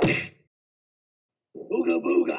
Booga booga.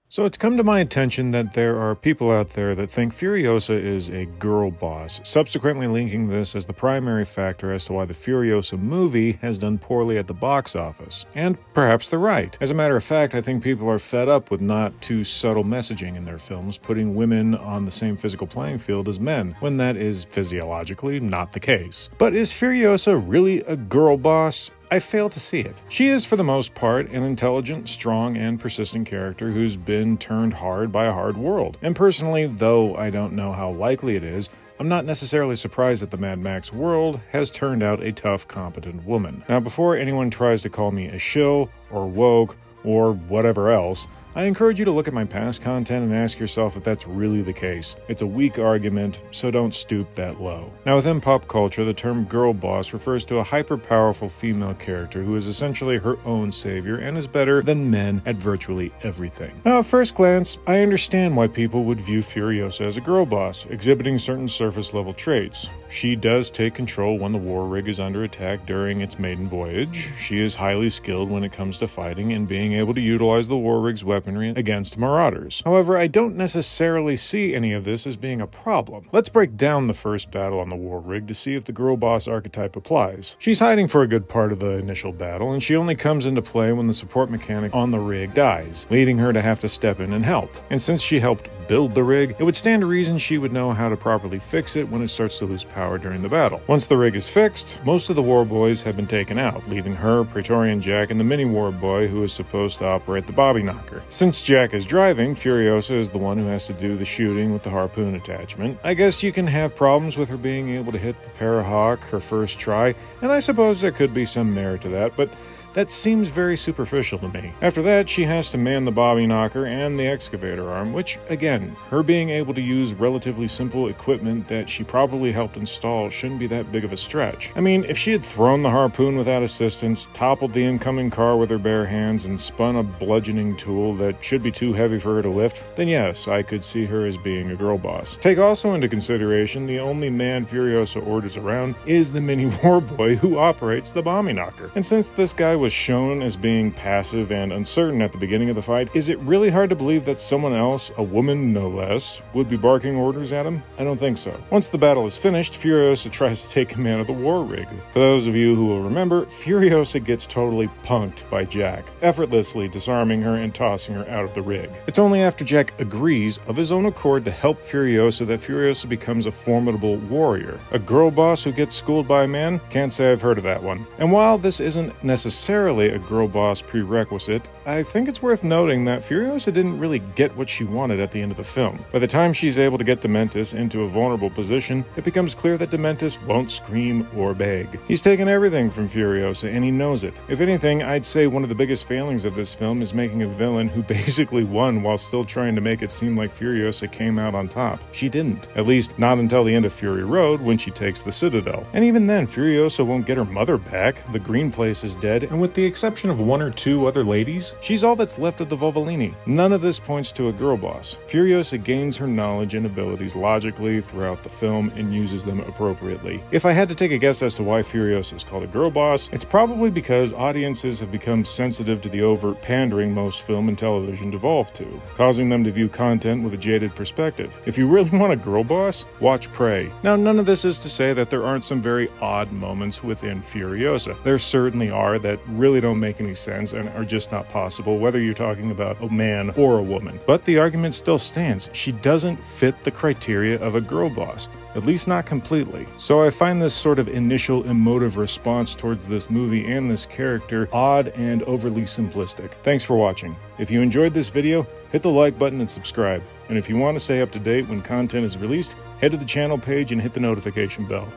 So it's come to my attention that there are people out there that think Furiosa is a girl boss, subsequently linking this as the primary factor as to why the Furiosa movie has done poorly at the box office. And perhaps they're right. As a matter of fact, I think people are fed up with not too subtle messaging in their films, putting women on the same physical playing field as men, when that is physiologically not the case. But is Furiosa really a girl boss? I fail to see it. She is, for the most part, an intelligent, strong, and persistent character who's been turned hard by a hard world. And personally, though I don't know how likely it is, I'm not necessarily surprised that the Mad Max world has turned out a tough, competent woman. Now, before anyone tries to call me a shill, or woke, or whatever else, I encourage you to look at my past content and ask yourself if that's really the case. It's a weak argument, so don't stoop that low. Now, within pop culture, the term girl boss refers to a hyper-powerful female character who is essentially her own savior and is better than men at virtually everything. Now, at first glance, I understand why people would view Furiosa as a girl boss, exhibiting certain surface-level traits. She does take control when the war rig is under attack during its maiden voyage. She is highly skilled when it comes to fighting and being able to utilize the war rig's weaponry against marauders. However, I don't necessarily see any of this as being a problem. Let's break down the first battle on the war rig to see if the girl boss archetype applies. She's hiding for a good part of the initial battle, and she only comes into play when the support mechanic on the rig dies, leading her to have to step in and help. And since she helped build the rig, it would stand to reason she would know how to properly fix it when it starts to lose power during the battle. Once the rig is fixed, most of the war boys have been taken out, leaving her, Praetorian Jack, and the mini war boy who is supposed to operate the Bobby Knocker. Since Jack is driving, Furiosa is the one who has to do the shooting with the harpoon attachment. I guess you can have problems with her being able to hit the Parahawk her first try, and I suppose there could be some merit to that, but that seems very superficial to me. After that, she has to man the Bobby Knocker and the excavator arm, which, again, her being able to use relatively simple equipment that she probably helped install shouldn't be that big of a stretch. I mean, if she had thrown the harpoon without assistance, toppled the incoming car with her bare hands, and spun a bludgeoning tool that should be too heavy for her to lift, then yes, I could see her as being a girl boss. Take also into consideration the only man Furiosa orders around is the mini war boy who operates the Bobby Knocker. And since this guy was shown as being passive and uncertain at the beginning of the fight, is it really hard to believe that someone else, a woman no less, would be barking orders at him? I don't think so. Once the battle is finished, Furiosa tries to take command of the war rig. For those of you who will remember, Furiosa gets totally punked by Jack, effortlessly disarming her and tossing her out of the rig. It's only after Jack agrees of his own accord to help Furiosa that Furiosa becomes a formidable warrior. A girl boss who gets schooled by a man? Can't say I've heard of that one. And while this isn't necessarily a girl boss prerequisite, I think it's worth noting that Furiosa didn't really get what she wanted at the end of the film. By the time she's able to get Dementis into a vulnerable position, it becomes clear that Dementis won't scream or beg. He's taken everything from Furiosa, and he knows it. If anything, I'd say one of the biggest failings of this film is making a villain who basically won while still trying to make it seem like Furiosa came out on top. She didn't. At least, not until the end of Fury Road, when she takes the Citadel. And even then, Furiosa won't get her mother back, the Green Place is dead, and with the exception of one or two other ladies, she's all that's left of the Volvolini. None of this points to a girl boss. Furiosa gains her knowledge and abilities logically throughout the film and uses them appropriately. If I had to take a guess as to why Furiosa is called a girl boss, it's probably because audiences have become sensitive to the overt pandering most film and television devolve to, causing them to view content with a jaded perspective. If you really want a girl boss, watch Prey. Now, none of this is to say that there aren't some very odd moments within Furiosa. There certainly are that really don't make any sense and are just not possible, whether you're talking about a man or a woman. But the argument still stands. She doesn't fit the criteria of a girl boss. At least not completely. So I find this sort of initial emotive response towards this movie and this character odd and overly simplistic. Thanks for watching. If you enjoyed this video, hit the like button and subscribe. And if you want to stay up to date when content is released, head to the channel page and hit the notification bell.